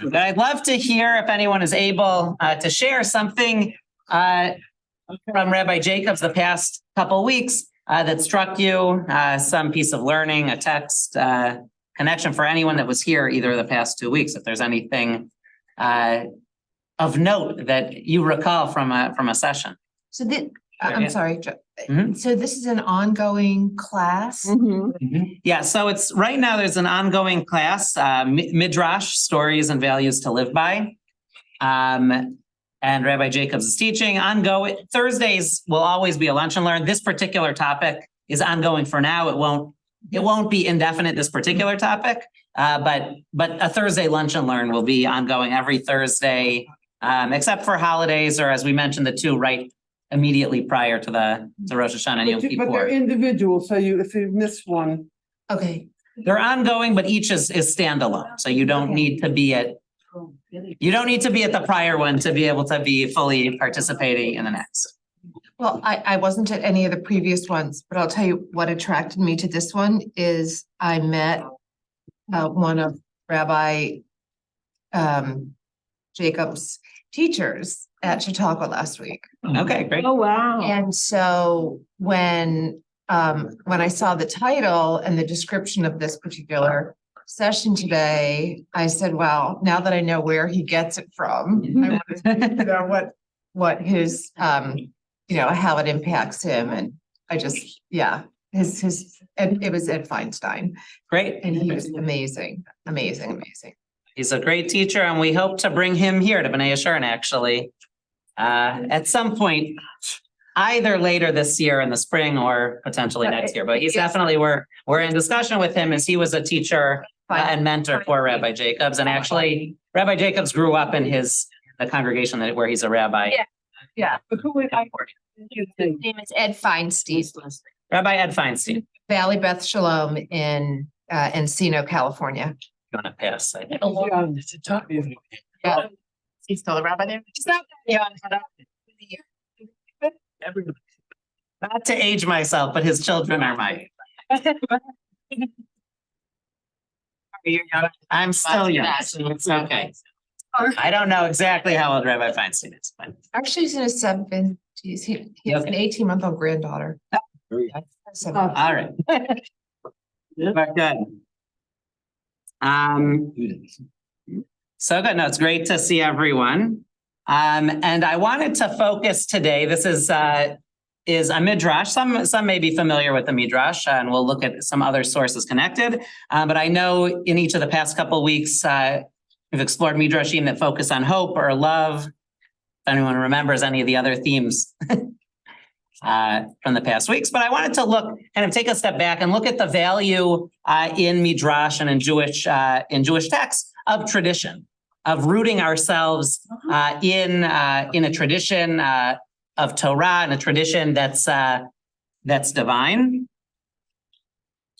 But I'd love to hear if anyone is able to share something from Rabbi Jacobs the past couple weeks that struck you, some piece of learning, a text, connection for anyone that was here either the past 2 weeks. If there's anything of note that you recall from a session. So I'm sorry. Mhm. So this is an ongoing class? Yeah, so it's right now there's an ongoing class, Midrash, Stories and Values to Live By. And Rabbi Jacobs is teaching ongoing. Thursdays will always be a lunch and learn. This particular topic is ongoing for now. It won't be indefinite, this particular topic, but a Thursday lunch and learn will be ongoing every Thursday, except for holidays, or as we mentioned, the two right immediately prior to Rosh Hashanah and Yom Kippur. But they're individual, so if you miss one. Okay. They're ongoing, but each is standalone. So you don't need to be at the prior one to be able to be fully participating in the next. Well, I wasn't at any of the previous ones, but I'll tell you what attracted me to this one is I met one of Rabbi Jacobs' teachers at Chautauqua last week. Okay, great. Oh, wow. And so when I saw the title and the description of this particular session today, I said, well, now that I know where he gets it from, I want to know what his how it impacts him. And I just, and it was Ed Feinstein. Great. And he was amazing. He's a great teacher, and we hope to bring him here to B'nai Yeshurun actually at some point, either later this year in the spring or potentially next year. But he's definitely we're in discussion with him as he was a teacher and mentor for Rabbi Jacobs, and actually Rabbi Jacobs grew up in the congregation where he's a rabbi. Yeah. His name is Ed Feinstein. Rabbi Ed Feinstein. Valley Beth Shalom in Encino, California. You want to pass? I think. Yeah. He's still a rabbi there? He's not Not to age myself, but his children are my age. I'm still young, so it's okay. I don't know exactly how old Rabbi Feinstein is, but Actually, he's in his 70s. He has an 18-month-old granddaughter. all right. But good. So good. No, it's great to see everyone. And I wanted to focus today. This is a Midrash. Some may be familiar with the Midrash, and we'll look at some other sources connected. But I know in each of the past couple of weeks, we've explored Midrashim that focus on hope or love. If anyone remembers any of the other themes from the past weeks. But I wanted to kind of take a step back and look at the value in Midrash and in Jewish texts of tradition, of rooting ourselves in a tradition of Torah, and a tradition that's divine.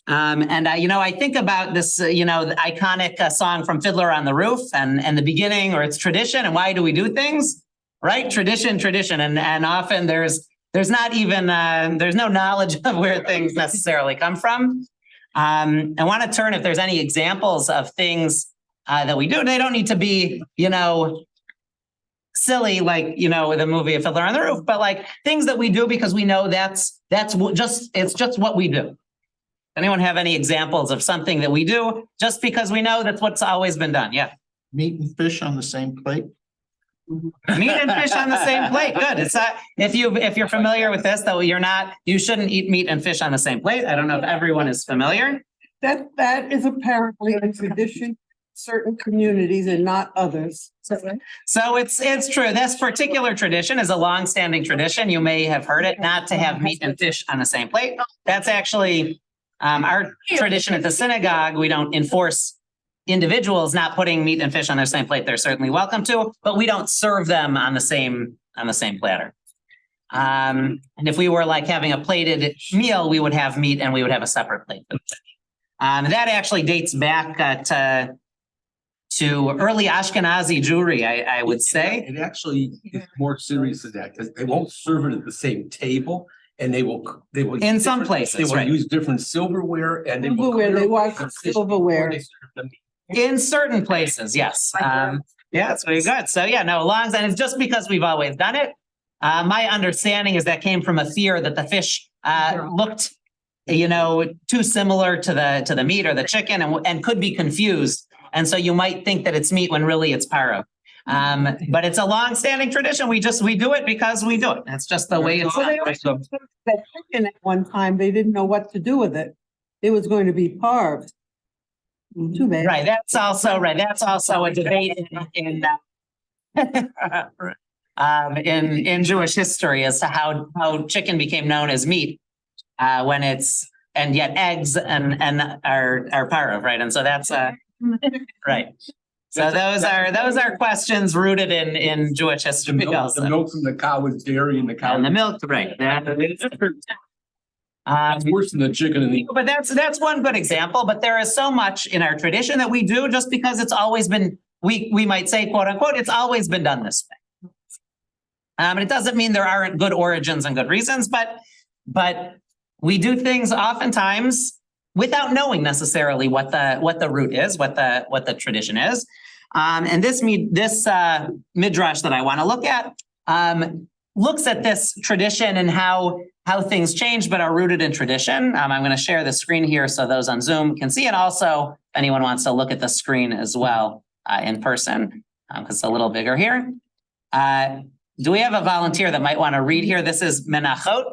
And I think about this, the iconic song from Fiddler on the Roof and the beginning, or it's tradition. And why do we do things? Right? Tradition. And often there's not even, there's no knowledge of where things necessarily come from. I want to turn if there's any examples of things that we do. They don't need to be, silly, like, the movie Fiddler on the Roof, but like things that we do because we know it's just what we do. Anyone have any examples of something that we do just because we know that's what's always been done? Yeah. Meat and fish on the same plate. Meat and fish on the same plate. Good. It's not, if you're familiar with this, though, you shouldn't eat meat and fish on the same plate. I don't know if everyone is familiar. That is apparently a tradition, certain communities and not others. So it's true. This particular tradition is a long-standing tradition. You may have heard it, not to have meat and fish on the same plate. That's actually our tradition at the synagogue. We don't enforce individuals not putting meat and fish on their same plate. They're certainly welcome to, but we don't serve them on the same platter. And if we were like having a plated meal, we would have meat and we would have a separate plate. That actually dates back to early Ashkenazi Jewry, I would say. It actually is more serious than that, because they won't serve it at the same table, and they will In some places, they will right. use different silverware, and they will Silverware, they wash the fish silverware. before they serve the meat. In certain places, yes. Yeah, it's very good. So yeah, no, longs, and it's just because we've always done it. My understanding is that came from a fear that the fish looked, too similar to the meat or the chicken and could be confused. And so you might think that it's meat when really it's paro. But it's a long-standing tradition. We do it because we do it. It's just the way it's So they also took that chicken at one time, they didn't know what to do with it. It was going to be carved. Too bad. right. That's also right. That's also a debate in Jewish history as to how chicken became known as meat and yet eggs and are paro, right? And so that's right. So those are questions rooted in Jewish history The also. milk from the cow is dairy and the cow. And the milk, right? It's worse than the chicken and the. But that's one good example. But there is so much in our tradition that we do just because it's always been, we might say, quote unquote, it's always been done this way. And it doesn't mean there aren't good origins and good reasons, but we do things oftentimes without knowing necessarily what the root is, what the tradition is. And this midrash that I want to look at looks at this tradition and how things change but are rooted in tradition. I'm going to share the screen here so those on Zoom can see, and also if anyone wants to look at the screen as well in person, because it's a little bigger here. Do we have a volunteer that might want to read here? This is Menachot.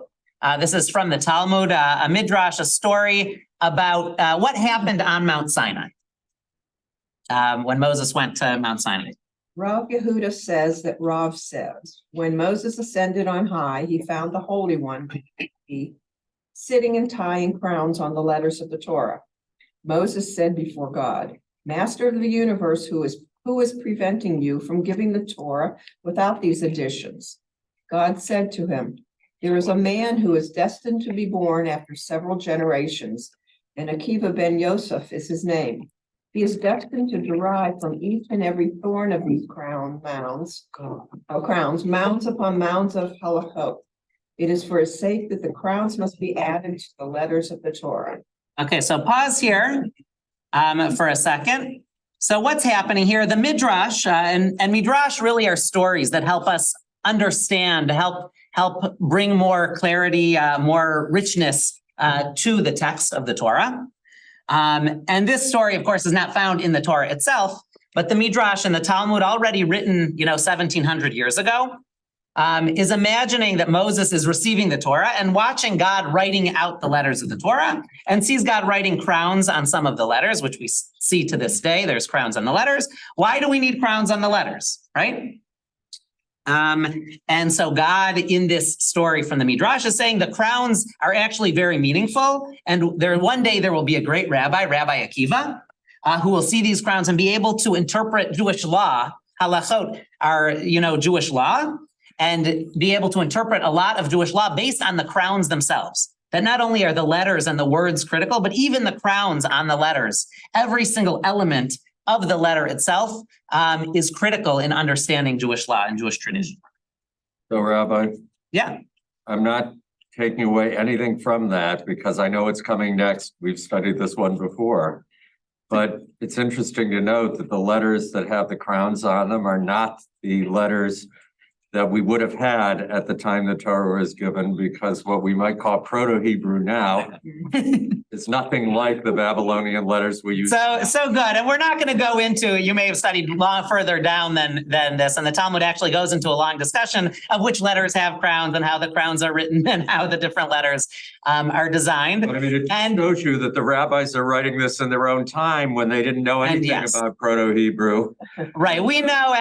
This is from the Talmud, a midrash, a story about what happened on Mount Sinai when Moses went to Mount Sinai. Rav Yehuda says that Rav says, when Moses ascended on high, he found the Holy One sitting and tying crowns on the letters of the Torah. Moses said before God, Master of the universe, who is preventing you from giving the Torah without these additions? God said to him, there is a man who is destined to be born after several generations, and Akiva ben Yosef is his name. He is destined to derive from each and every thorn of these crowns, mounds upon mounds of halachot. It is for his sake that the crowns must be added to the letters of the Torah. Okay, so pause here for a second. So what's happening here? The midrash and midrash really are stories that help us understand, help bring more clarity, more richness to the text of the Torah. And this story, of course, is not found in the Torah itself, but the Midrash and the Talmud, already written, 1700 years ago, is imagining that Moses is receiving the Torah and watching God writing out the letters of the Torah, and sees God writing crowns on some of the letters, which we see to this day. There's crowns on the letters. Why do we need crowns on the letters, right? And so God in this story from the Midrash is saying the crowns are actually very meaningful. And one day there will be a great Rabbi Akiva, who will see these crowns and be able to interpret Jewish law, halachot, our, Jewish law, and be able to interpret a lot of Jewish law based on the crowns themselves. That not only are the letters and the words critical, but even the crowns on the letters, every single element of the letter itself is critical in understanding Jewish law and Jewish tradition. So Rabbi, Yeah. I'm not taking away anything from that because I know it's coming next. We've studied this one before. But it's interesting to note that the letters that have the crowns on them are not the letters that we would have had at the time the Torah was given, because what we might call Proto-Hebrew now is nothing like the Babylonian letters we use. So good. And we're not going to go into, you may have studied long further down than this. And the Talmud actually goes into a long discussion of which letters have crowns and how the crowns are written and how the different letters are designed. But I mean, it shows you that the rabbis are writing this in their own time when they didn't know anything about Proto-Hebrew. Right. We know.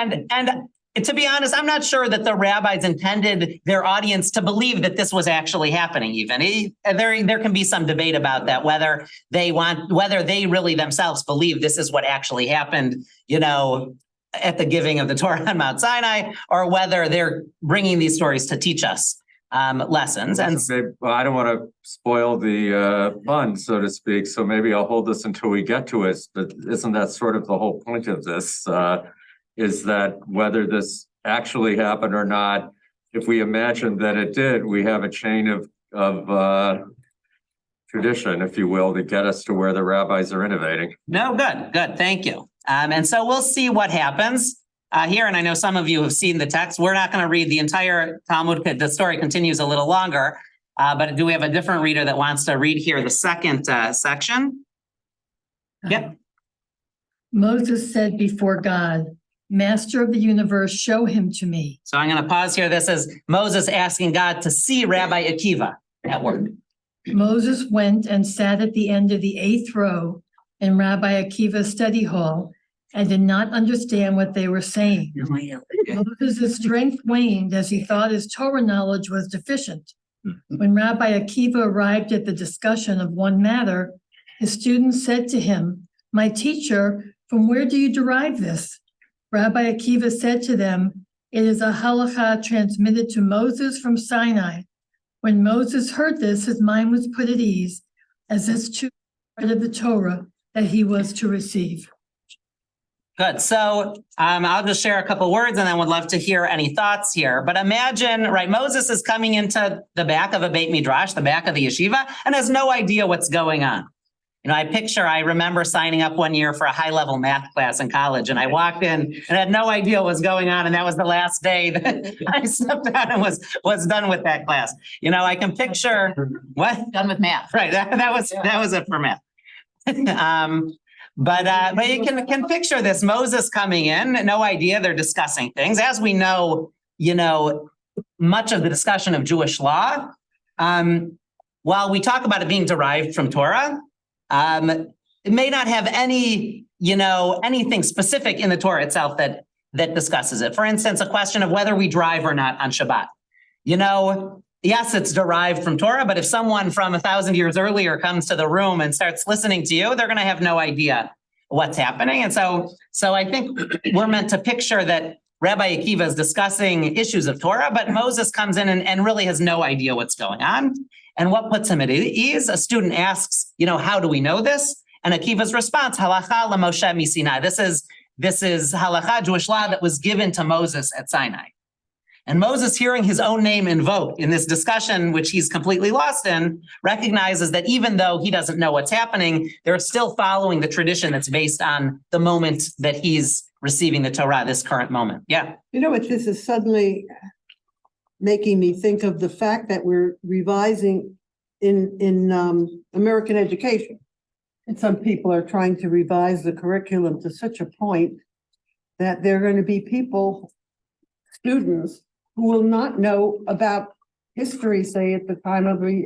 And to be honest, I'm not sure that the rabbis intended their audience to believe that this was actually happening even. There can be some debate about that, whether they really themselves believe this is what actually happened, at the giving of the Torah on Mount Sinai, or whether they're bringing these stories to teach us lessons. And well, I don't want to spoil the fun, so to speak, so maybe I'll hold this until we get to it. But isn't that sort of the whole point of this? Is that whether this actually happened or not, if we imagine that it did, we have a chain of tradition, if you will, to get us to where the rabbis are innovating. No, good, thank you. And so we'll see what happens here. And I know some of you have seen the text. We're not going to read the entire Talmud. The story continues a little longer, but do we have a different reader that wants to read here the second section? Yep. Moses said before God, Master of the universe, show him to me. So I'm going to pause here. This is Moses asking God to see Rabbi Akiva at work. Moses went and sat at the end of the 8th row in Rabbi Akiva's study hall and did not understand what they were saying. Moses' strength waned as he thought his Torah knowledge was deficient. When Rabbi Akiva arrived at the discussion of one matter, his students said to him, "My teacher, from where do you derive this?" Rabbi Akiva said to them, "It is a halakha transmitted to Moses from Sinai." When Moses heard this, his mind was put at ease, as this too was part of the Torah that he was to receive. Good. So I'll just share a couple words and then would love to hear any thoughts here. But imagine, right, Moses is coming into the back of a Beit Midrash, the back of the yeshiva, and has no idea what's going on. You know, I remember signing up one year for a high-level math class in college, and I walked in and had no idea what was going on, and that was the last day that I stepped out and was done with that class. You know, I can picture what? Done with math. Right, that was it for math. But you can picture this, Moses coming in, no idea, they're discussing things. As we know, you know, much of the discussion of Jewish law, while we talk about it being derived from Torah, it may not have any, you know, anything specific in the Torah itself that discusses it. For instance, a question of whether we drive or not on Shabbat. You know, yes, it's derived from Torah, but if someone from 1,000 years earlier comes to the room and starts listening to you, they're going to have no idea what's happening. And so I think we're meant to picture that Rabbi Akiva is discussing issues of Torah, but Moses comes in and really has no idea what's going on. And what puts him at ease? A student asks, you know, how do we know this? And Akiva's response, halacha l'Moshe miSinai. This is halacha, Jewish law that was given to Moses at Sinai. And Moses, hearing his own name invoked in this discussion, which he's completely lost in, recognizes that even though he doesn't know what's happening, they're still following the tradition that's based on the moment that he's receiving the Torah, this current moment. Yeah. You know what, this is suddenly making me think of the fact that we're revising in American education. And some people are trying to revise the curriculum to such a point that there are going to be students who will not know about history, say at the time of the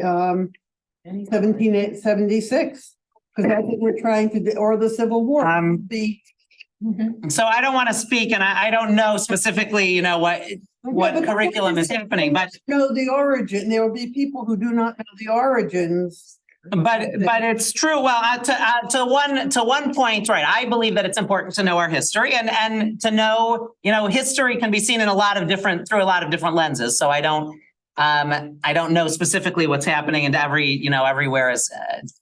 1776, because that's what we're trying to do, or the Civil War. So I don't want to speak, and I don't know specifically, you know, what curriculum is happening, but know the origin. There will be people who do not know the origins. But it's true. Well, to one point, right? I believe that it's important to know our history and to know, you know, history can be seen in through a lot of different lenses. So I don't know specifically what's happening, and everywhere is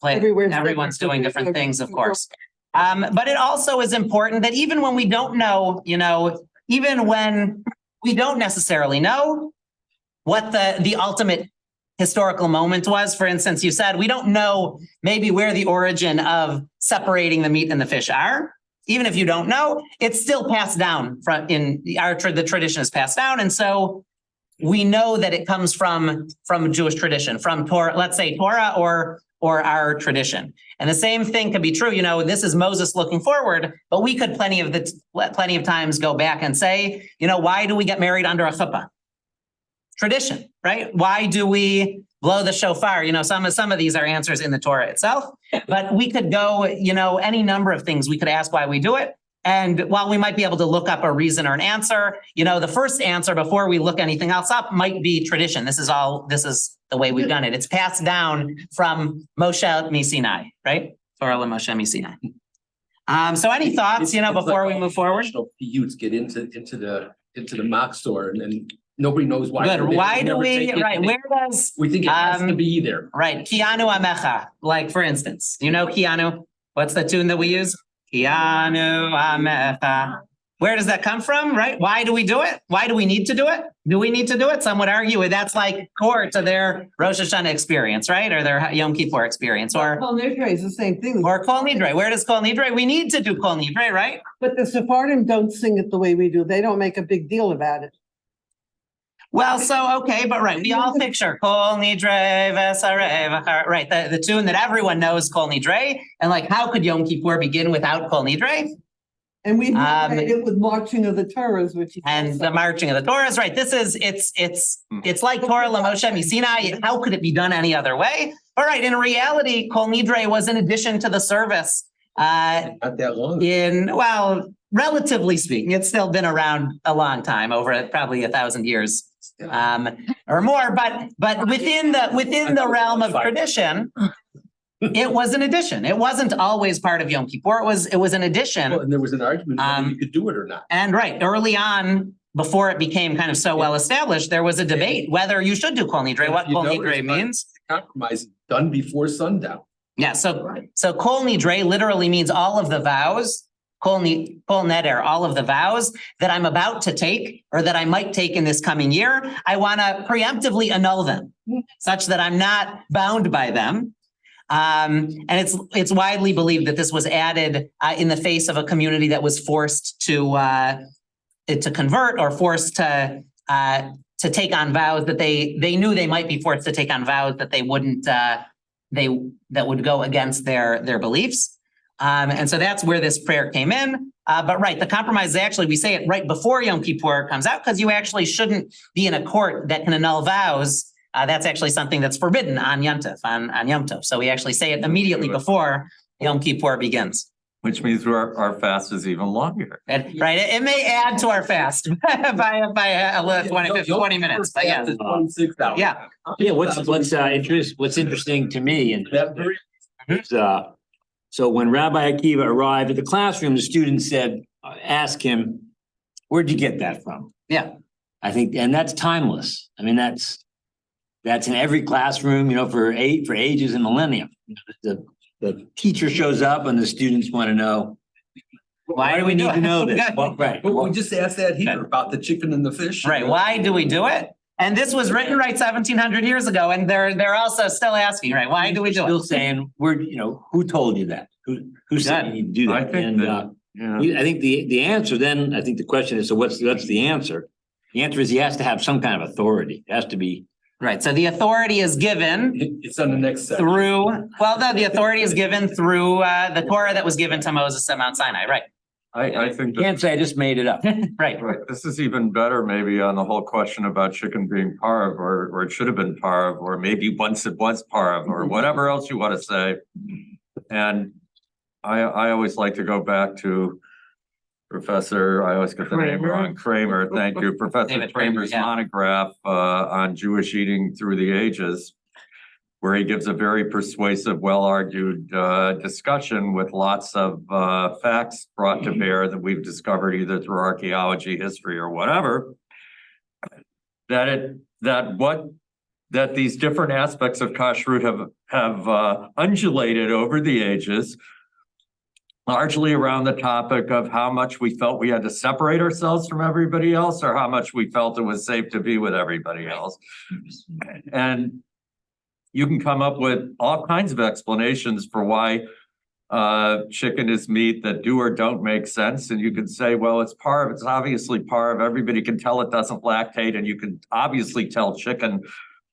everyone's doing different things, of course. But it also is important that even when we don't know, you know, even when we don't necessarily know what the ultimate historical moment was. For instance, you said we don't know maybe where the origin of separating the meat and the fish are. Even if you don't know, it's still passed down the tradition is passed down. And so we know that it comes from Jewish tradition, from Torah, let's say Torah or our tradition. And the same thing could be true. You know, this is Moses looking forward, but we could plenty of times go back and say, you know, why do we get married under a chuppah? Tradition, right? Why do we blow the shofar? You know, some of these are answers in the Torah itself, but we could go, you know, any number of things. We could ask why we do it. And while we might be able to look up a reason or an answer, you know, the first answer before we look anything else up might be tradition. This is the way we've done it. It's passed down from Moshe miSinai, right? Torah Moshe miSinai. So any thoughts, you know, before we move forward? Youths get into the mock store and then nobody knows why. Good. Why do we, right? Where does we think it has to be there? Right. Kianu Amecha. Like, for instance, you know Kianu? What's the tune that we use? Kianu Amecha. Where does that come from, right? Why do we do it? Why do we need to do it? Do we need to do it? Some would argue that's like core to their Rosh Hashanah experience, right? Or their Yom Kippur experience, or Kol Nidre is the same thing. Kol Nidre. Where does Kol Nidre? We need to do Kol Nidre, right? But the Sephardim don't sing it the way we do. They don't make a big deal about it. Well, so, okay, but right, we all picture Kol Nidre Vesarei V'char, right? The tune that everyone knows, Kol Nidre. And like, how could Yom Kippur begin without Kol Nidre? And we did it with marching of the Torahs, which is. And the marching of the Torahs, right? This is, it's like Torah LaMoshe Misinai. How could it be done any other way? But right, in reality, Kol Nidre was in addition to the service. Not that long. Well, relatively speaking, it's still been around a long time, over probably 1,000 years. Or more, but within the realm of tradition, it was an addition. It wasn't always part of Yom Kippur. It was an addition. Well, and there was an argument whether you could do it or not. And right, early on, before it became kind of so well established, there was a debate whether you should do Kol Nidre, what Kol Nidre means. Compromise done before sundown. Yeah, so Kol Nidre literally means all of the vows. Kol Neder, all of the vows that I'm about to take or that I might take in this coming year, I want to preemptively annul them such that I'm not bound by them. And it's widely believed that this was added in the face of a community that was forced to convert or forced to take on vows that they knew they might be forced to take on vows that they wouldn't that would go against their beliefs. And so that's where this prayer came in. But right, the compromise is actually, we say it right before Yom Kippur comes out because you actually shouldn't be in a court that can annul vows. That's actually something that's forbidden on Yom Tov, on Yom Tov. So we actually say it immediately before Yom Kippur begins. Which means our fast is even longer. And, right, it may add to our fast by a little 20 minutes, but yeah. 26 hours. Yeah. Yeah, what's interesting to me and That very is, so when Rabbi Akiva arrived at the classroom, the students ask him, where'd you get that from? Yeah. I think, and that's timeless. I mean, that's in every classroom, for ages and millennium. The teacher shows up and the students want to know, why do we need to know this? Well, right. But we just asked that here about the chicken and the fish. Right, why do we do it? And this was written 1700 years ago, and they're also still asking, right, why do we do it? Still saying, who told you that? Who said you need to do that? I think I think the answer then, I think the question is, so what's the answer? The answer is he has to have some kind of authority. It has to be. Right, so the authority is given It's on the next section. the authority is given through the Torah that was given to Moses at Mount Sinai, right? I think You can't say I just made it up. Right. right, this is even better maybe on the whole question about chicken being parv or it should have been parv, or maybe once it was parv, or whatever else you want to say. And I always like to go back to Professor, I always get the name wrong, Kramer, thank you, Professor David Kramer, Kramer's yeah. monograph on Jewish eating through the ages, where he gives a very persuasive, well-argued discussion with lots of facts brought to bear that we've discovered either through archaeology, history, or whatever, that these different aspects of kashrut have undulated over the ages, largely around the topic of how much we felt we had to separate ourselves from everybody else, or how much we felt it was safe to be with everybody else. And you can come up with all kinds of explanations for why chicken is meat that do or don't make sense. And you can say, well, it's parv. It's obviously parv. Everybody can tell it doesn't lactate, and you can obviously tell chicken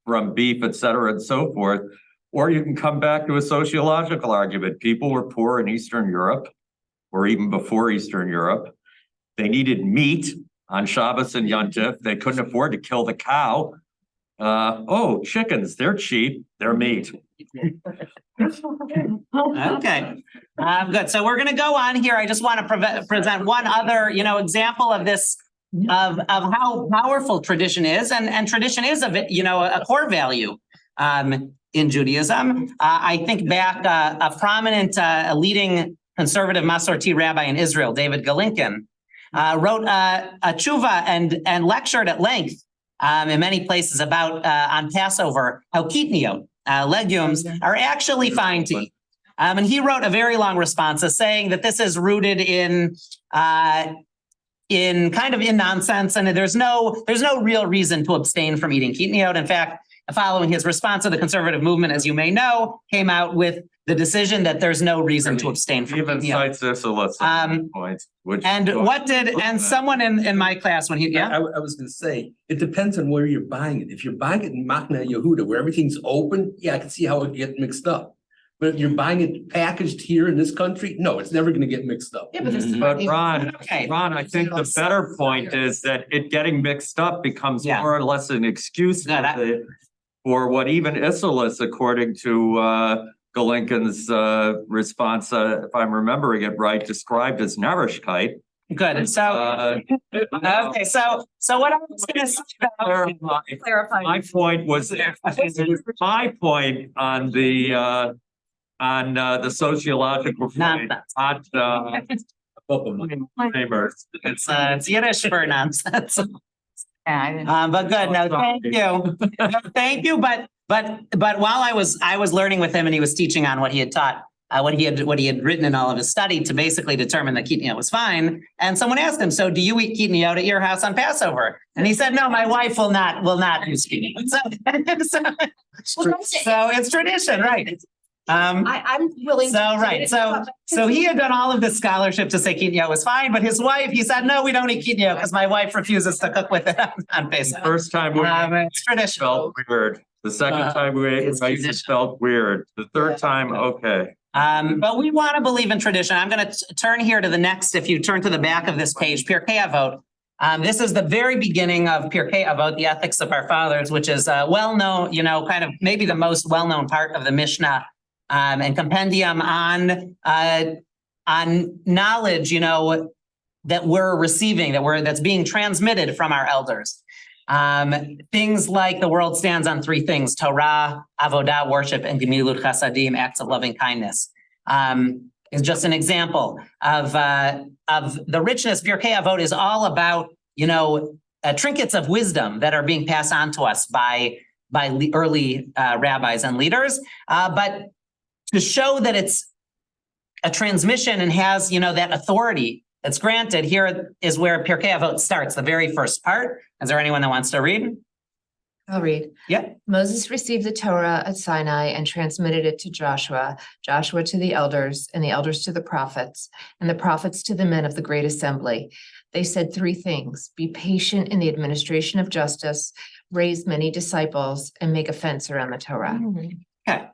from beef, et cetera, and so forth. Or you can come back to a sociological argument. People were poor in Eastern Europe, or even before Eastern Europe. They needed meat on Shabbos and Yom Tov. They couldn't afford to kill the cow. Chickens, they're cheap, they're meat. Okay, good. So we're going to go on here. I just want to present one other, example of this, of how powerful tradition is, and tradition is a core value in Judaism. I think back a prominent, leading conservative Masorti rabbi in Israel, David Galinkin, wrote a tshuva and lectured at length in many places about on Passover how kitniot, legumes, are actually fine to eat. And he wrote a very long response saying that this is rooted in in nonsense, and there's no real reason to abstain from eating kitniot. In fact, following his response to the conservative movement, as you may know, came out with the decision that there's no reason to abstain from Even kitniot. cites this illicit points, which. And someone in my class, when I was gonna say, it depends on where you're buying it. If you're buying it in Machna Yehuda, where everything's open, yeah, I can see how it get mixed up. But if you're buying it packaged here in this country, no, it's never gonna get mixed up. Yeah, but this is. But Ron, Okay. I think the better point is that it getting mixed up becomes Yeah. more or less an excuse No, that- for what even Isserles, according to Galinkin's response, if I'm remembering it right, described as Narishkeit. Good. So, okay, so what I was gonna say about. Clarify. My point was, my point on the sociological point, Nonsense. not neighbors. It's Yiddish for nonsense. Yeah, I didn't. But good, no, thank you. No, thank you, but while I was learning with him and he was teaching on what he had taught, what he had written in all of his study to basically determine that kitniot was fine. And someone asked him, so do you eat kitniot at your house on Passover? And he said, no, my wife will not use kitniot. So it's tradition, right? I'm willing. So he had done all of this scholarship to say kitniot was fine, but his wife, he said, no, we don't eat kitniot because my wife refuses to cook with it on Pesach. First time we It's tradition. felt weird. The second time we ate it's rice, it tradition. felt weird. The third time, okay. But we want to believe in tradition. I'm going to turn here to the next, if you turn to the back of this page, Pirkei Avot. This is the very beginning of Pirkei Avot, the ethics of our fathers, which is well-known, kind of maybe the most well-known part of the Mishnah and compendium on knowledge, that we're receiving, that's being transmitted from our elders. Things like the world stands on three things: Torah, Avodah, worship, and Gemilut Chasadim, acts of loving kindness. Is just an example of the richness. Pirkei Avot is all about, trinkets of wisdom that are being passed on to us by early rabbis and leaders. But to show that it's a transmission and has, that authority that's granted, here is where Pirkei Avot starts, the very first part. Is there anyone that wants to read? I'll read. Yeah. Moses received the Torah at Sinai and transmitted it to Joshua, Joshua to the elders, and the elders to the prophets, and the prophets to the men of the great assembly. They said three things: be patient in the administration of justice, raise many disciples, and make a fence around the Torah. Okay.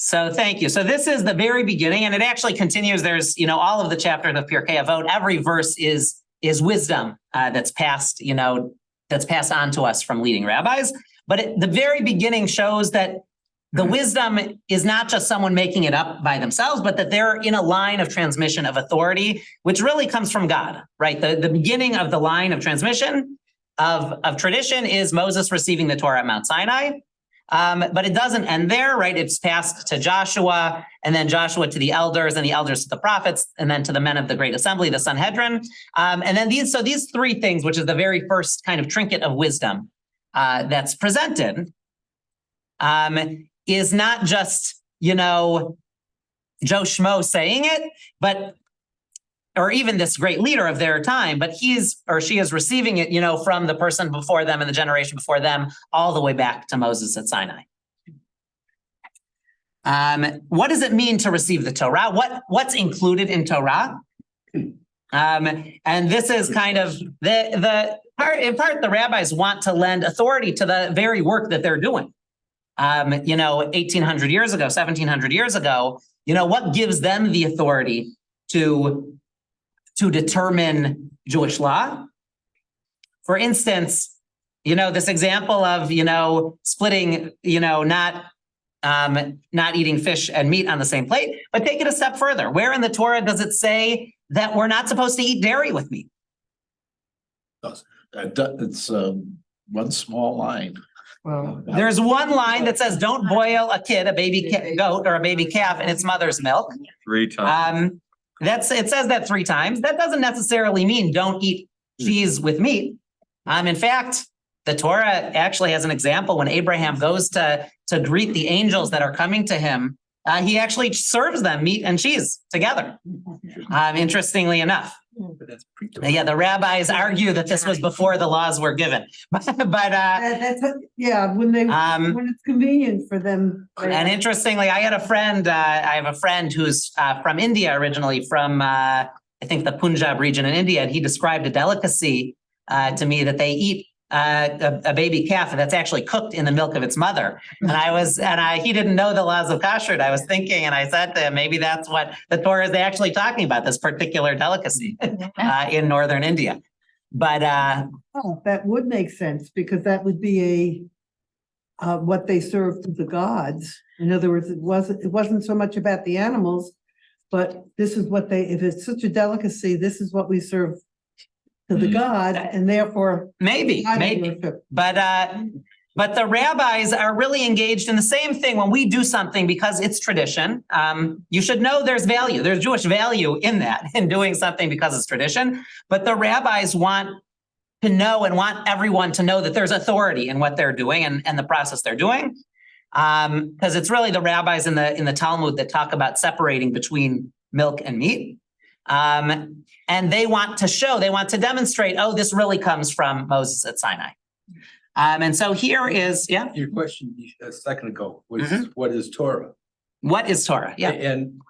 So thank you. So this is the very beginning, and it actually continues. There's, all of the chapters of Pirkei Avot. Every verse is wisdom that's passed, that's passed on to us from leading rabbis. But the very beginning shows that the wisdom is not just someone making it up by themselves, but that they're in a line of transmission of authority, which really comes from God, right? The beginning of the line of transmission of tradition is Moses receiving the Torah at Mount Sinai. But it doesn't end there, right? It's passed to Joshua, and then Joshua to the elders, and the elders to the prophets, and then to the men of the great assembly, the Sanhedrin. And then these three things, which is the very first kind of trinket of wisdom that's presented, is not just, Joe Schmo saying it, or even this great leader of their time, but he's or she is receiving it, from the person before them and the generation before them, all the way back to Moses at Sinai. What does it mean to receive the Torah? What's included in Torah? And this is kind of in part, the rabbis want to lend authority to the very work that they're doing. 1800 years ago, 1700 years ago, what gives them the authority to determine Jewish law? For instance, this example of, splitting, not eating fish and meat on the same plate, but take it a step further. Where in the Torah does it say that we're not supposed to eat dairy with meat? It's one small line. Well, There's one line that says, don't boil a baby goat or a baby calf in its mother's milk. 3 times. It says that 3 times. That doesn't necessarily mean don't eat cheese with meat. In fact, the Torah actually has an example when Abraham goes to greet the angels that are coming to him. He actually serves them meat and cheese together. Interestingly enough. But that's pre. Yeah, the rabbis argue that this was before the laws were given. But That's, when it's convenient for them. and interestingly, I have a friend who's from India originally, from I think the Punjab region in India, and he described a delicacy to me that they eat a baby calf that's actually cooked in the milk of its mother. And he didn't know the laws of kashrut. I was thinking, and I said to him, maybe that's what the Torah is actually talking about, this particular delicacy in northern India. But That would make sense, because that would be what they served to the gods. In other words, it wasn't so much about the animals, but this is what if it's such a delicacy, this is what we serve to the god, and therefore. maybe. But the rabbis are really engaged in the same thing when we do something because it's tradition. You should know there's value. There's Jewish value in that, in doing something because it's tradition. But the rabbis want to know and want everyone to know that there's authority in what they're doing and the process they're doing. Because it's really the rabbis in the Talmud that talk about separating between milk and meat. And they want to demonstrate, this really comes from Moses at Sinai. And so here is, Your question a second ago was, what is Torah? What is Torah? Yeah. And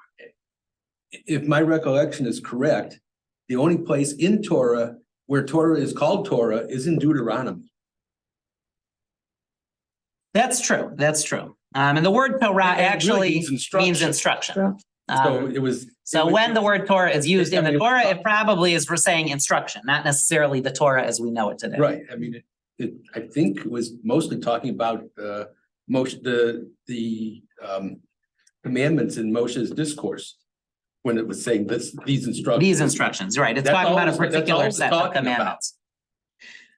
if my recollection is correct, the only place in Torah where Torah is called Torah is in Deuteronomy. That's true. And the word Torah actually means instruction. So it was. So when the word Torah is used in the Torah, it probably is for saying instruction, not necessarily the Torah as we know it today. Right. I mean, I think it was mostly talking about the commandments in Moshe's discourse when it was saying these instructions. These instructions, right? It's That's talking about a all- that's particular all set it's of talking commandments.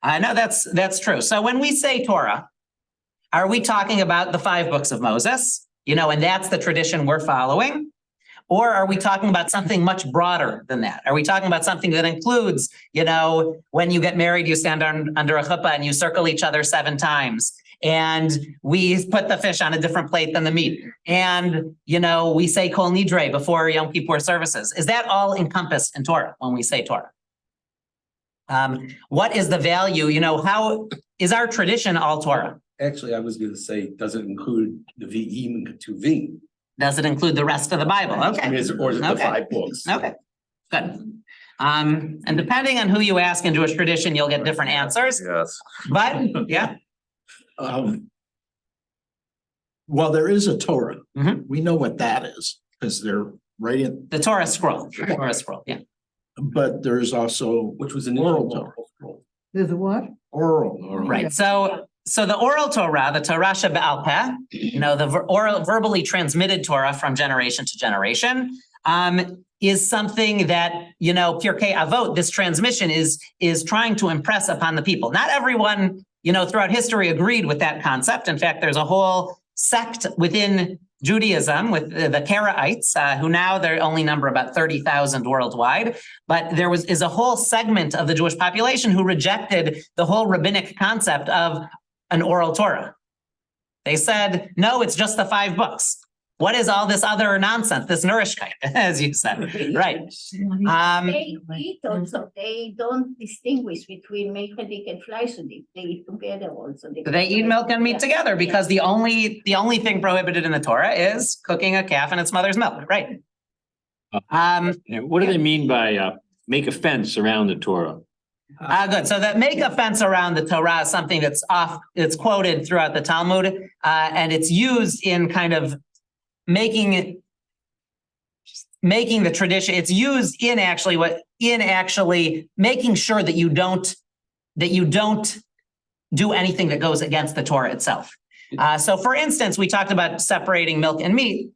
No, that's true. So when we say Torah, are we talking about the 5 books of Moses? And that's the tradition we're following? Or are we talking about something much broader than that? Are we talking about something that includes, when you get married, you stand under a chuppah and you circle each other 7 times. And we put the fish on a different plate than the meat. And, we say Kol Nidre before Yom Kippur services. Is that all encompassed in Torah when we say Torah? What is the value? How is our tradition all Torah? Actually, I was going to say, does it include the V'im and Ketuvim? Does it include the rest of the Bible? Okay. I mean, or is it the 5 books? Okay, good. And depending on who you ask in Jewish tradition, you'll get different answers. Yes. But yeah, Well, there is a Torah. Mhm. We know what that is, because they're right in, the Torah scroll. Yeah. but there's also Which was an Oral Torah. There's a what? oral. Right. So the oral Torah, the Torah Shebe'al Peh, the verbally transmitted Torah from generation to generation, is something that, Pirkei Avot, this transmission is trying to impress upon the people. Not everyone, throughout history agreed with that concept. In fact, there's a whole sect within Judaism with the Karaites, who now they only number about 30,000 worldwide. But there is a whole segment of the Jewish population who rejected the whole rabbinic concept of an oral Torah. They said, no, it's just the 5 books. What is all this other nonsense, this nourishkeit, as you said, right? They eat also, they don't distinguish between Melchizedek and Fleischendig, they eat together also. They eat milk and meat together because the only thing prohibited in the Torah is cooking a calf in its mother's milk, right? What do they mean by make a fence around the Torah? Good. So that make a fence around the Torah is something it's quoted throughout the Talmud, and it's used in kind of making the tradition. It's used in actually making sure that you don't do anything that goes against the Torah itself. So for instance, we talked about separating milk and meat.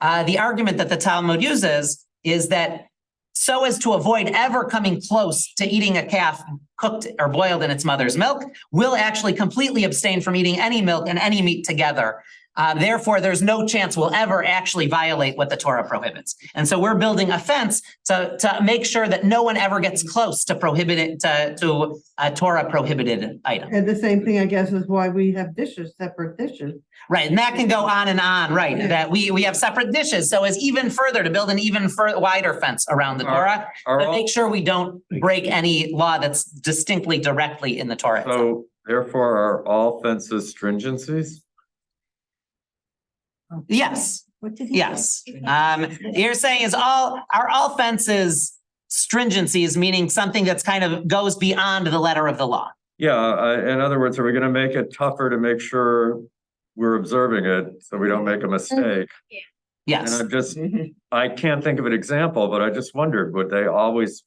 The argument that the Talmud uses is that so as to avoid ever coming close to eating a calf cooked or boiled in its mother's milk, we'll actually completely abstain from eating any milk and any meat together Therefore, there's no chance we'll ever actually violate what the Torah prohibits. And so we're building a fence to make sure that no one ever gets close to to a Torah prohibited item. And the same thing, I guess, is why we have dishes, separate dishes. Right, and that can go on and on, right? That we have separate dishes, so as even further to build an even wider fence around the Torah, to make sure we don't break any law that's distinctly directly in the Torah. So therefore, are all fences stringencies? Yes, yes. You're saying are all fences stringencies, meaning something that's kind of goes beyond the letter of the law? Yeah, in other words, are we gonna make it tougher to make sure we're observing it so we don't make a mistake? And Yes. I'm just, I can't think of an example, but I just wondered, would they always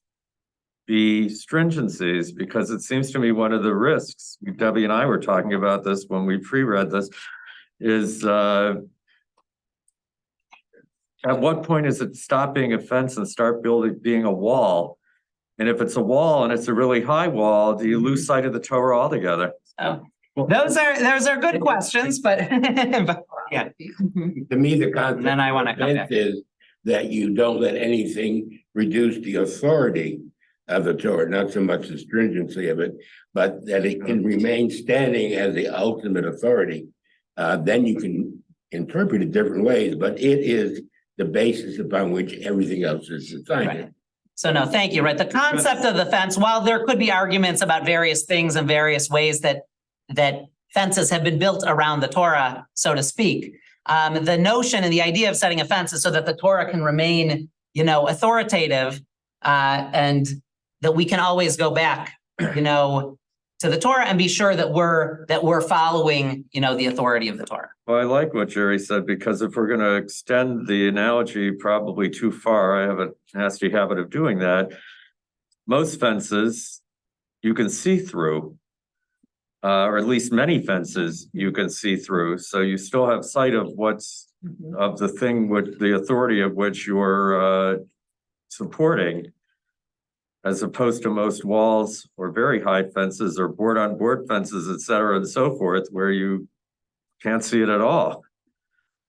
be stringencies? Because it seems to me one of the risks, Debbie and I were talking about this when we pre-read this, is at what point is it stop being a fence and start being a wall? And if it's a wall and it's a really high wall, do you lose sight of the Torah altogether? Oh, those are good questions, but yeah. To me, the concept Then I wanna of come fence back. is that you don't let anything reduce the authority of the Torah, not so much the stringency of it, but that it can remain standing as the ultimate authority. Then you can interpret it different ways, but it is the basis upon which everything else is decided. Right. So no, thank you. Right. The concept of the fence, while there could be arguments about various things and various ways that fences have been built around the Torah, so to speak. The notion and the idea of setting a fence is so that the Torah can remain, authoritative, and that we can always go back, to the Torah and be sure that we're following, the authority of the Torah. Well, I like what Jerry said, because if we're gonna extend the analogy probably too far, I have a nasty habit of doing that. Most fences you can see through, or at least many fences you can see through. So you still have sight of what's of the thing with the authority of which you're supporting, as opposed to most walls or very high fences or board on board fences, et cetera, and so forth, where you can't see it at all,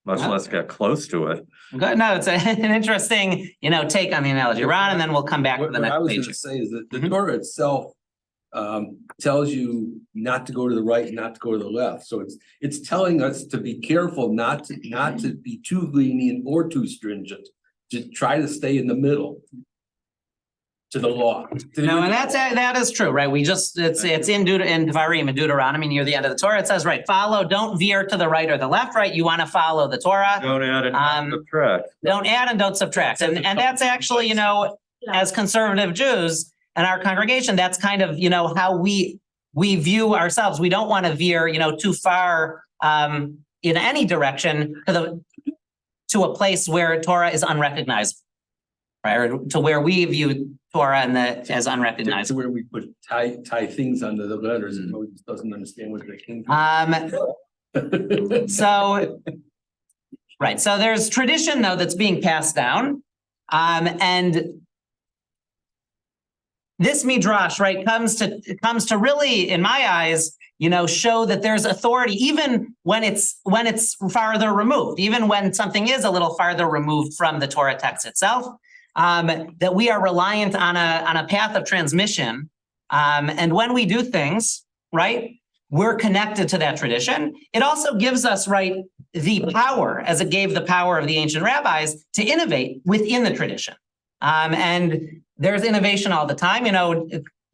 much less get close to it. Good. No, it's an interesting, take on the analogy, Ron, and then we'll come back to the What I next was page. gonna say is that the Mhm. Torah itself tells you not to go to the right, not to go to the left. So it's telling us to be careful, not to be too lenient or too stringent. Just try to stay in the middle to the law. No, and that is true, right? It's in Devarim and Deuteronomy near the end of the Torah. It says, right, don't veer to the right or the left, right? You want to follow the Torah. Don't add and subtract. Don't add and don't subtract. And that's actually, as conservative Jews in our congregation, that's kind of, how we view ourselves. We don't want to veer, too far in any direction to a place where Torah is unrecognizable, right? Or to where we view Torah as unrecognizable. To where we put tie things under the letters and it doesn't understand what they came from. So there's tradition though that's being passed down. And this Midrash, right, comes to really, in my eyes, show that there's authority even when it's farther removed, even when something is a little farther removed from the Torah text itself. That we are reliant on a path of transmission. And when we do things, right, we're connected to that tradition. It also gives us, right, the power, as it gave the power of the ancient rabbis, to innovate within the tradition. And there's innovation all the time.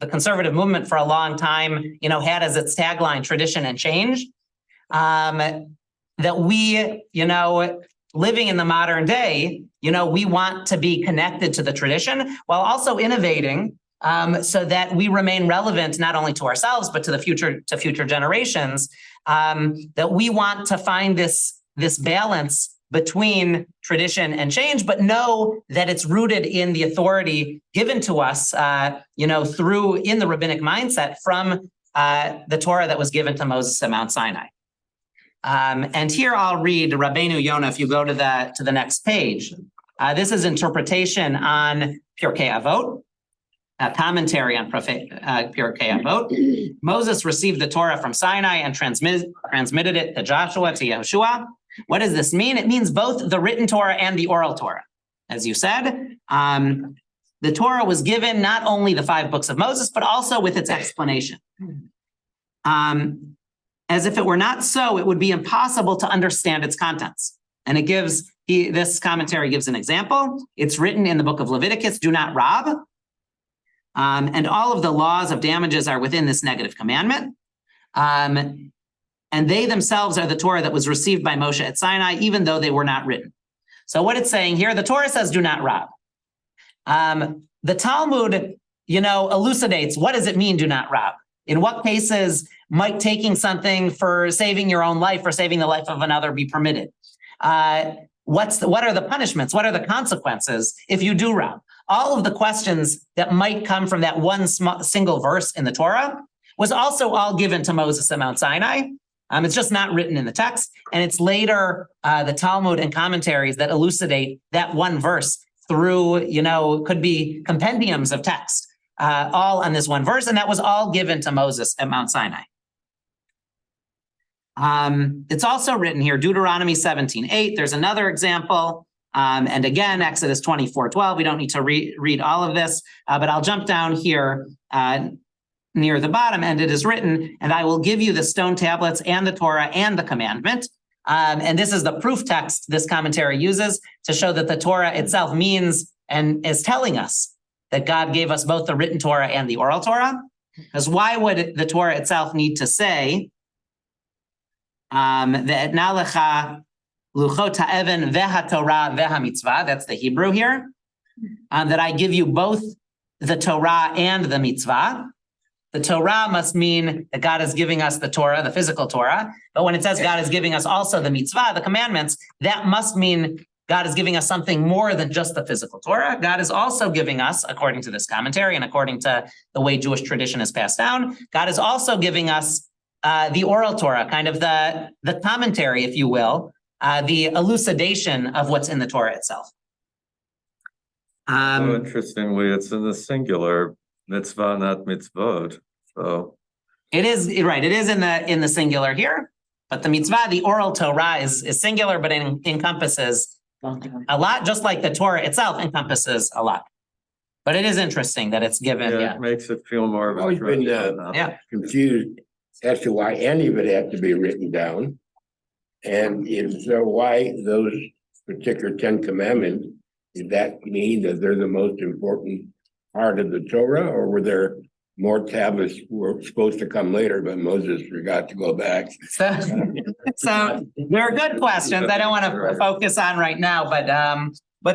The conservative movement for a long time, had as its tagline tradition and change. That we, living in the modern day, we want to be connected to the tradition while also innovating, so that we remain relevant not only to ourselves but to the future generations. That we want to find this balance between tradition and change, but know that it's rooted in the authority given to us, through in the rabbinic mindset from the Torah that was given to Moses at Mount Sinai. And here I'll read Rabbeinu Yonah, if you go to the next page. This is interpretation on Pirkei Avot, a commentary on Pirkei Avot. Moses received the Torah from Sinai and transmitted it to Joshua, to Yehoshua. What does this mean? It means both the written Torah and the oral Torah. As you said, the Torah was given not only the 5 books of Moses, but also with its explanation. As if it were not so, it would be impossible to understand its contents. And it gives, this commentary gives an example. It's written in the book of Leviticus, do not rob. And all of the laws of damages are within this negative commandment. And they themselves are the Torah that was received by Moshe at Sinai, even though they were not written. So what it's saying here, the Torah says do not rob. The Talmud, elucidates, what does it mean, do not rob? In what cases might taking something for saving your own life or saving the life of another be permitted? What are the punishments? What are the consequences if you do rob? All of the questions that might come from that one single verse in the Torah was also all given to Moses at Mount Sinai. It's just not written in the text. And it's later the Talmud and commentaries that elucidate that one verse through, could be compendiums of text, all on this one verse. And that was all given to Moses at Mount Sinai. It's also written here, Deuteronomy 17:8. There's another example. And again, Exodus 24:12. We don't need to read all of this, but I'll jump down here near the bottom, and it is written, and I will give you the stone tablets and the Torah and the commandment. And this is the proof text this commentary uses to show that the Torah itself means and is telling us that God gave us both the written Torah and the oral Torah. Because why would the Torah itself need to say that nalecha luchot ha'even veha-Torah veha-mitzvah, that's the Hebrew here, that I give you both the Torah and the mitzvah. The Torah must mean that God is giving us the Torah, the physical Torah. But when it says God is giving us also the mitzvah, the commandments, that must mean God is giving us something more than just the physical Torah. God is also giving us, according to this commentary and according to the way Jewish tradition is passed down, God is also giving us the oral Torah, kind of the commentary, if you will, the elucidation of what's in the Torah itself. So interestingly, it's in the singular, mitzvah, not mitzvot. So it is right. It is in the singular here, but the mitzvah, the oral Torah, is singular, but it encompasses a lot, just like the Torah itself encompasses a lot. But it is interesting that it's given. yeah, it makes it feel more of a Always been confused as to why any of it had to be written down. And if so, why those particular 10 commandments, did that mean that they're the most important part of the Torah, or were there more tablets were supposed to come later, but Moses forgot to go back? So there are good questions. I don't want to focus on right now, but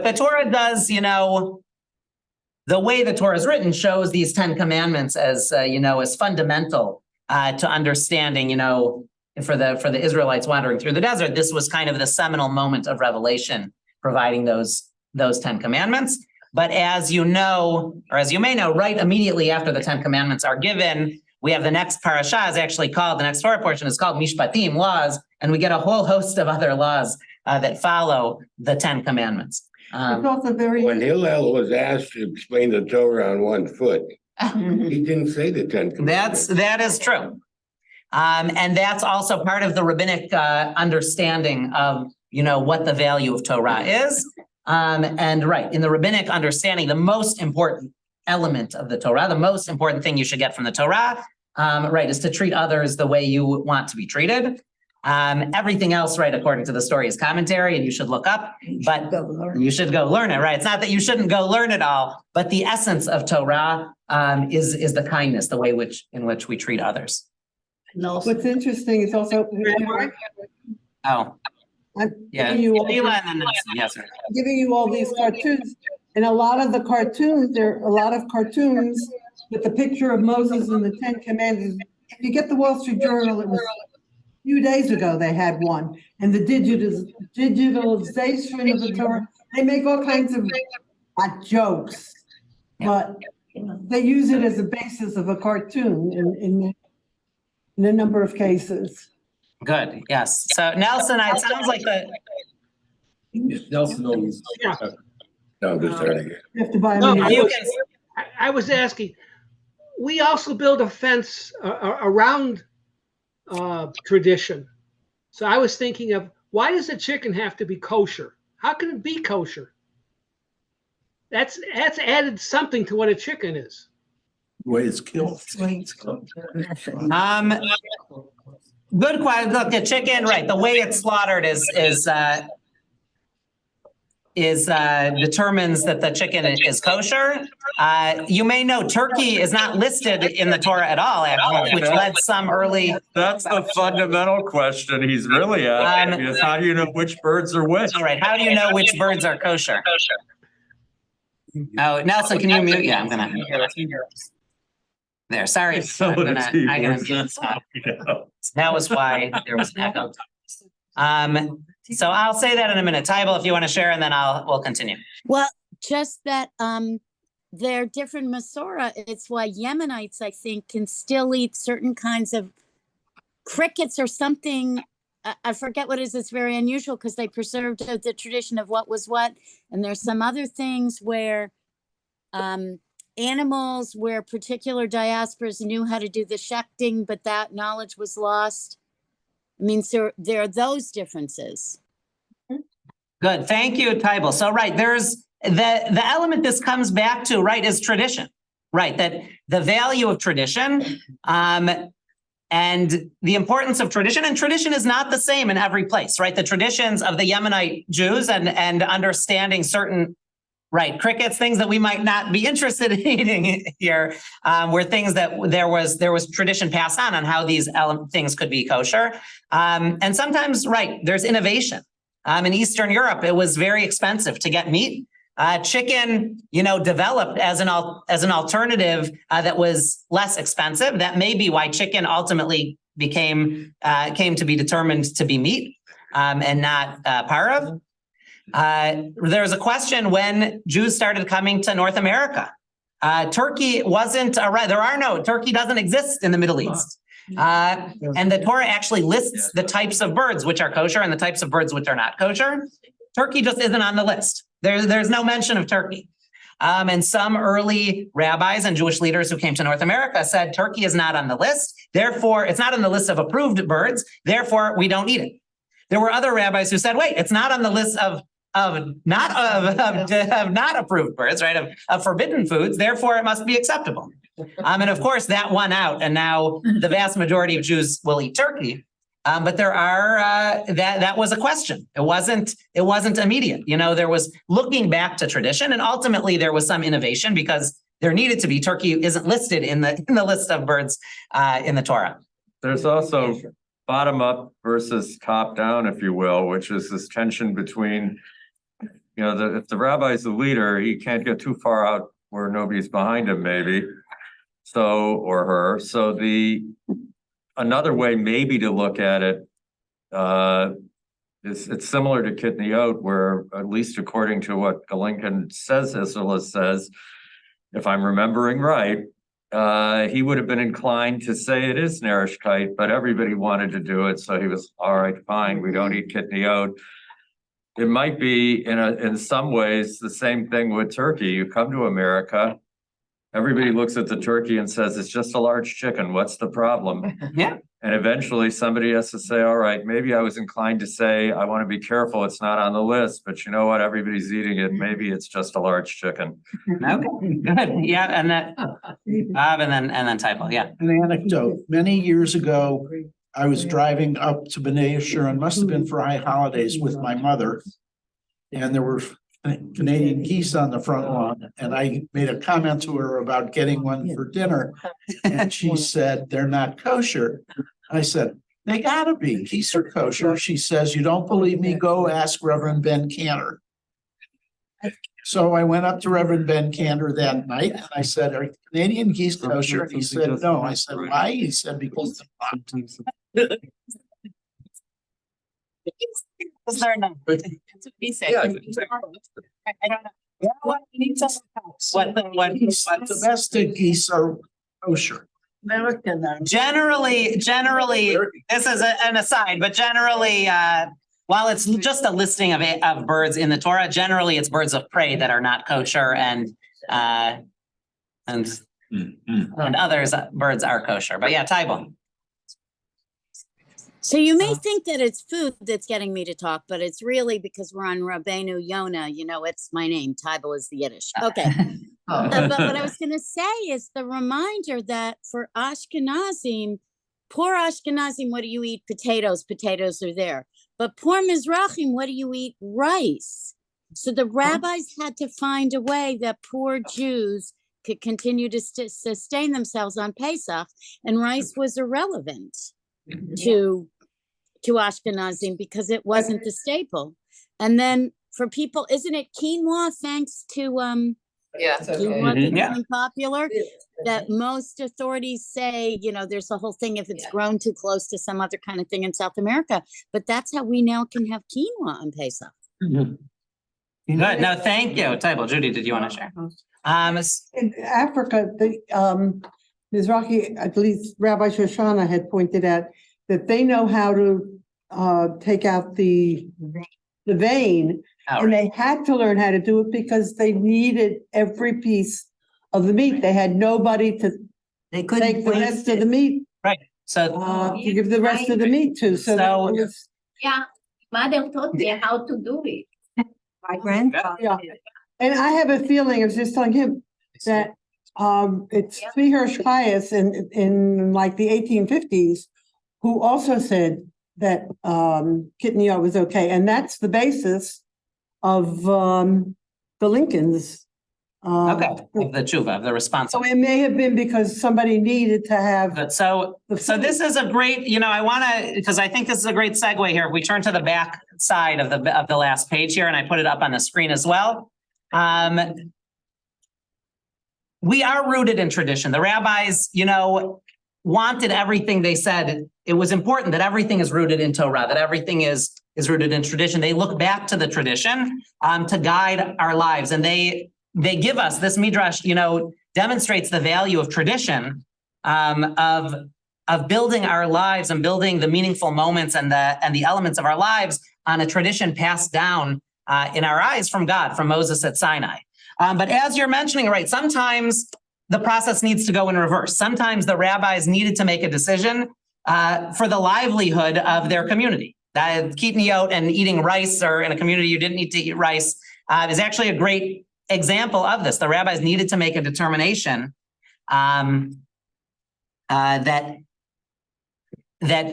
the Torah does, the way the Torah is written shows these 10 commandments as, as fundamental to understanding, for the Israelites wandering through the desert. This was kind of the seminal moment of revelation, providing those 10 commandments. But as you know, or as you may know, right immediately after the 10 commandments are given, we have the next parasha is actually called, the next Torah portion is called Mishpatim, laws, and we get a whole host of other laws that follow the 10 commandments. It's also very. When Hillel was asked to explain the Torah on 1 foot, he didn't say the 10 commandments. That is true. And that's also part of the rabbinic understanding of, what the value of Torah is. And right, in the rabbinic understanding, the most important element of the Torah, the most important thing you should get from the Torah, right, is to treat others the way you want to be treated. Everything else, right, according to the story, is commentary, and you should look up, but you should go learn it, right? It's not that you shouldn't go learn it all, but the essence of Torah is the kindness, the way in which we treat others. What's interesting is also. Oh. I'm Yeah, giving you all Leila these- and then yes, sir. giving you all these cartoons, and a lot of the cartoons, there are a lot of cartoons with the picture of Moses and the 10 Commandments. If you get the Wall Street Journal, it was a few days ago they had one, and the digitalization of the Torah. They make all kinds of not jokes, but they use it as a basis of a cartoon in a number of cases. Good, yes. So Nelson, it sounds like Nelson always. No, this again. You have to buy No, them. I was asking, we also build a fence around tradition. So I was thinking of Why does a chicken have to be kosher? How can it be kosher? That's added something to what a chicken is. Way it's killed. Good question. Look, the chicken, right, the way it's slaughtered is determines that the chicken is kosher. You may know turkey is not listed in the Torah at all, actually, which led some early. That's the fundamental question he's really asking is how do you know which birds are which? All right, how do you know which birds are kosher? Oh, Nelson, can you mute? Yeah, I'm gonna. There, sorry. So That was why there was an echo. So I'll say that in a minute. Tybal, if you want to share, and then we'll continue. Well, just that they're different Masorah. It's why Yemenites, I think, can still eat certain kinds of crickets or something. I forget what it is. It's very unusual because they preserved the tradition of what was what. And there's some other things where animals where particular diasporas knew how to do the shechting, but that knowledge was lost. I mean, so there are those differences. Good, thank you, Tybal. So right, there's the element this comes back to, right, is tradition, right? That the value of tradition and the importance of tradition, and tradition is not the same in every place, right? The traditions of the Yemenite Jews and understanding certain, right, crickets, things that we might not be interested in eating here, were things that there was tradition passed on how these things could be kosher. And sometimes, right, there's innovation. In Eastern Europe, it was very expensive to get meat. Chicken, developed as an alternative that was less expensive. That may be why chicken ultimately came to be determined to be meat and not parov. There's a question when Jews started coming to North America. Turkey wasn't turkey doesn't exist in the Middle East. And the Torah actually lists the types of birds which are kosher and the types of birds which are not kosher. Turkey just isn't on the list. There's no mention of turkey. And some early rabbis and Jewish leaders who came to North America said Turkey is not on the list. Therefore, it's not on the list of approved birds. Therefore, we don't eat it. There were other rabbis who said, wait, it's not on the list of not approved birds, right? Of forbidden foods. Therefore, it must be acceptable. And of course, that won out. And now the vast majority of Jews will eat turkey. But there are that was a question. It wasn't immediate. There was looking back to tradition, and ultimately there was some innovation because there needed to be. Turkey isn't listed in the list of birds in the Torah. There's also bottom up versus top down, if you will, which is this tension between, if the rabbi's the leader, he can't get too far out where nobody's behind him, maybe. So, or her. So another way maybe to look at it is it's similar to Kitniot, where at least according to what Galinkin says, Isserles says, if I'm remembering right, he would have been inclined to say it is Narishkeit, but everybody wanted to do it. So he was, all right, fine, we don't eat Kitniot. It might be in some ways the same thing with turkey. You come to America, everybody looks at the turkey and says, it's just a large chicken. What's the problem? Yeah. And eventually somebody has to say, all right, maybe I was inclined to say, I want to be careful. It's not on the list, but you know what? Everybody's eating it. Maybe it's just a large chicken. Okay, good. Yeah. And that, and then typo. Yeah. An anecdote, many years ago, I was driving up to B'nai Yeshurun, must have been for high holidays with my mother. And there were Canadian geese on the front lawn, and I made a comment to her about getting one for dinner. And she said, they're not kosher. I said, they gotta be, geese are kosher. She says, you don't believe me? Go ask Reverend Ben Cantor. So I went up to Reverend Ben Cantor that night and I said, are Canadian geese kosher? He said, no. I said, why? He said, because they're not. They're not. Yeah. I don't know. What Domestic geese are kosher. Generally, this is an aside, but generally, while it's just a listing of birds in the Torah, generally it's birds of prey that are not kosher, and others birds are kosher. But yeah, Tybal. So you may think that it's food that's getting me to talk, but it's really because we're on Rabbeinu Yonah. You know, it's my name. Tybal is the Yiddish. Okay. But what I was going to say is the reminder that for Ashkenazim, poor Ashkenazim, what do you eat? Potatoes. Potatoes are there. But poor Mizrahim, what do you eat? Rice. So the rabbis had to find a way that poor Jews could continue to sustain themselves on Pesach, and rice was irrelevant to Ashkenazim because it wasn't the staple. And then for people, isn't it quinoa? Thanks to quinoa becoming popular, that most authorities say, you know, there's a whole thing if it's grown too close to some other kind of thing in South America. But that's how we now can have quinoa on Pesach. Good. No, thank you, Tybal. Judy, did you want to share? In Africa, the Mizrahi, at least Rabbi Shoshana had pointed out that they know how to take out the vein, and they had to learn how to do it because they needed every piece of the meat. They had nobody to take the rest of the meat. Right. So to give the rest of the meat to. So that was, Yeah, mother taught me how to do it. My grandfather. yeah. And I have a feeling, I was just telling him that it's Tzvi Hirsch Chayes in like the 1850s who also said that Kitniyah was okay. And that's the basis of the Lincolns. of the tshuva, of the response. So it may have been because somebody needed to have. But so this is a great, you know, I want to, because I think this is a great segue here. If we turn to the back side of the last page here, and I put it up on the screen as well. We are rooted in tradition. The rabbis, you know, wanted everything they said. It was important that everything is rooted in Torah, that everything is rooted in tradition. They look back to the tradition to guide our lives. And they give us this Midrash, you know, demonstrates the value of tradition, of building our lives and building the meaningful moments and the elements of our lives on a tradition passed down in our eyes from God, from Moses at Sinai. But as you're mentioning, right, sometimes the process needs to go in reverse. Sometimes the rabbis needed to make a decision for the livelihood of their community. Kitniyot and eating rice, or in a community you didn't need to eat rice, is actually a great example of this. The rabbis needed to make a determination that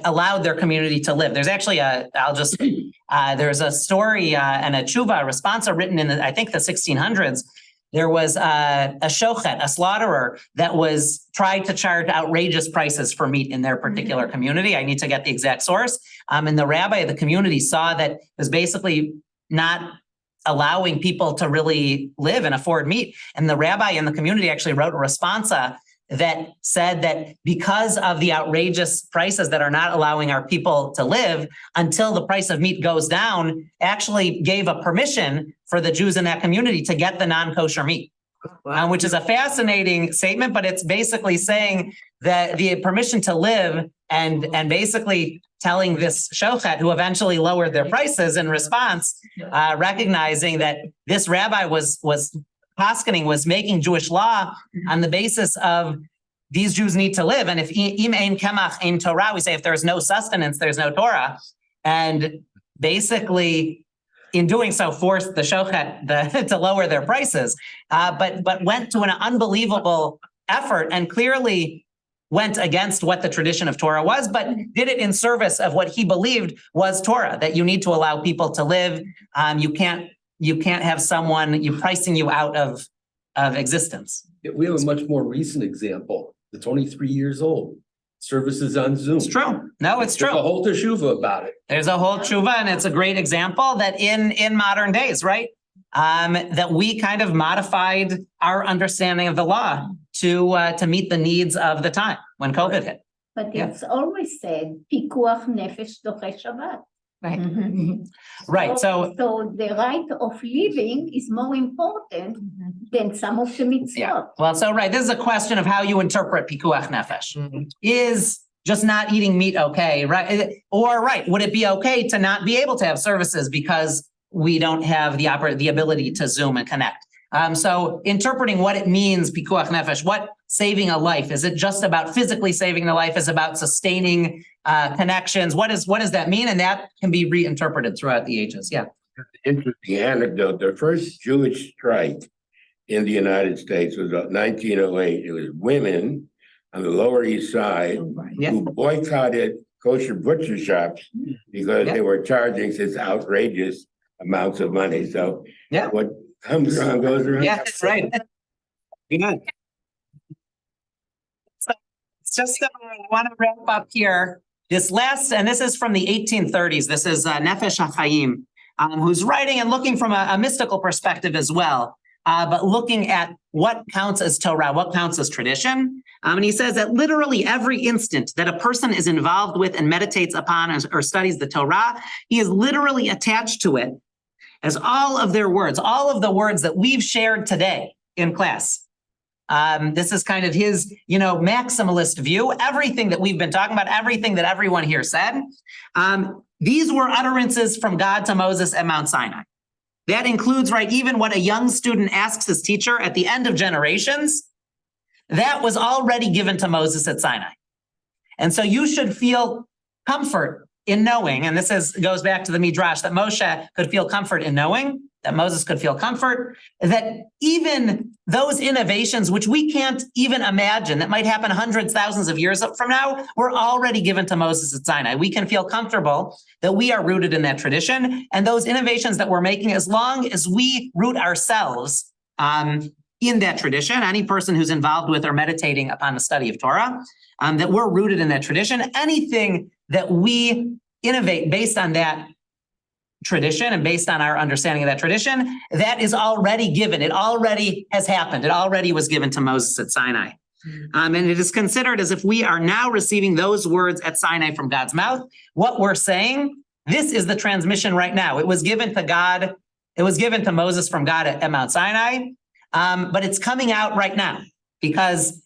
allowed their community to live. There's actually there's a story and a tshuva, a responsa written in, I think, the 1600s. There was a shochet, a slaughterer, that was tried to charge outrageous prices for meat in their particular community. I need to get the exact source. And the rabbi of the community saw that it was basically not allowing people to really live and afford meat. And the rabbi in the community actually wrote a responsa that said that because of the outrageous prices that are not allowing our people to live until the price of meat goes down, actually gave a permission for the Jews in that community to get the non-kosher meat, which is a fascinating statement, but it's basically saying that the permission to live and basically telling this shochet, who eventually lowered their prices in response, recognizing that this rabbi was Paskening was making Jewish law on the basis of these Jews need to live. And if im ein kemach ein Torah, we say if there's no sustenance, there's no Torah. And basically, in doing so, forced the shochet to lower their prices, but went to an unbelievable effort and clearly went against what the tradition of Torah was, but did it in service of what he believed was Torah, that you need to allow people to live. You can't have someone pricing you out of existence. We have a much more recent example. It's only 3 years old. Services on Zoom. It's true. No, it's true. There's a whole teshuva about it. There's a whole tshuva, and it's a great example that in modern days, right, that we kind of modified our understanding of the law to meet the needs of the time when COVID hit. But it's always said, pikuach nefesh doche Shabbat. Right. Right. So the right of living is more important than some of the mitzvot. yeah. Well, so right. This is a question of how you interpret pikuach nefesh. Is just not eating meat okay? Right. Or right. Would it be okay to not be able to have services because we don't have the ability to Zoom and connect? So interpreting what it means, pikuach nefesh, what saving a life, is it just about physically saving the life? Is it about sustaining connections? What does that mean? And that can be reinterpreted throughout the ages. Yeah. Interesting anecdote. The first Jewish strike in the United States was about 1908. It was women on the Lower East Side who boycotted kosher butcher shops because they were charging such outrageous amounts of money. So what comes around goes around. Yeah, that's right. Yeah. So it's just, I want to wrap up here. This last, and this is from the 1830s. This is Nefesh HaChaim, who's writing and looking from a mystical perspective as well, but looking at what counts as Torah, what counts as tradition. And he says that literally every instant that a person is involved with and meditates upon or studies the Torah, he is literally attached to it as all of their words, all of the words that we've shared today in class. This is kind of his, maximalist view. Everything that we've been talking about, everything that everyone here said, these were utterances from God to Moses at Mount Sinai. That includes, even what a young student asks his teacher at the end of generations, that was already given to Moses at Sinai. And so you should feel comfort in knowing, and this goes back to the Midrash, that Moshe could feel comfort in knowing, that Moses could feel comfort, that even those innovations, which we can't even imagine, that might happen hundreds, thousands of years from now, were already given to Moses at Sinai. We can feel comfortable that we are rooted in that tradition, and those innovations that we're making, as long as we root ourselves in that tradition, any person who's involved with or meditating upon the study of Torah, that we're rooted in that tradition. Anything that we innovate based on that tradition and based on our understanding of that tradition, that is already given. It already has happened. It already was given to Moses at Sinai. And it is considered as if we are now receiving those words at Sinai from God's mouth. What we're saying, this is the transmission right now. It was given to God. It was given to Moses from God at Mount Sinai. But it's coming out right now because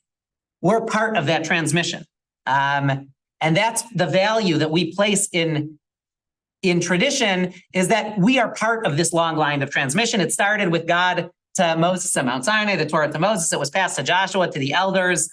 we're part of that transmission. And that's the value that we place in tradition, is that we are part of this long line of transmission. It started with God to Moses at Mount Sinai, the Torah to Moses. It was passed to Joshua, to the elders,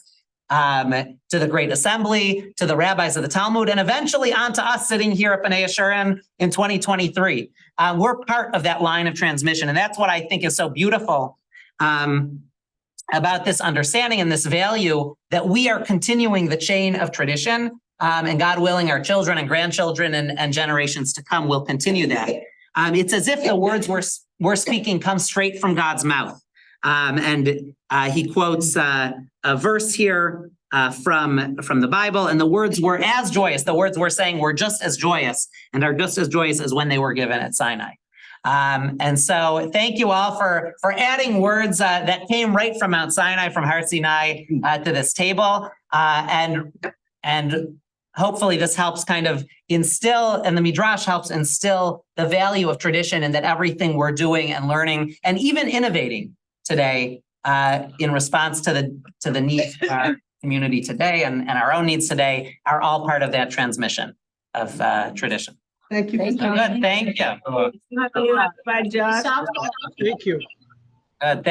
to the great assembly, to the rabbis of the Talmud, and eventually on to us sitting here at B'nai Yeshurun in 2023. We're part of that line of transmission. And that's what I think is so beautiful about this understanding and this value, that we are continuing the chain of tradition, and God willing, our children and grandchildren and generations to come will continue that. It's as if the words we're speaking come straight from God's mouth. And he quotes a verse here from the Bible, and the words were as joyous. The words we're saying were just as joyous and are just as joyous as when they were given at Sinai. And so thank you all for adding words that came right from Mount Sinai, from Har Sinai to this table. And hopefully this helps kind of instill, and the Midrash helps instill the value of tradition, and that everything we're doing and learning and even innovating today in response to the needs of our community today and our own needs today are all part of that transmission of tradition. Thank you. Good, thank you. Thank you. Thank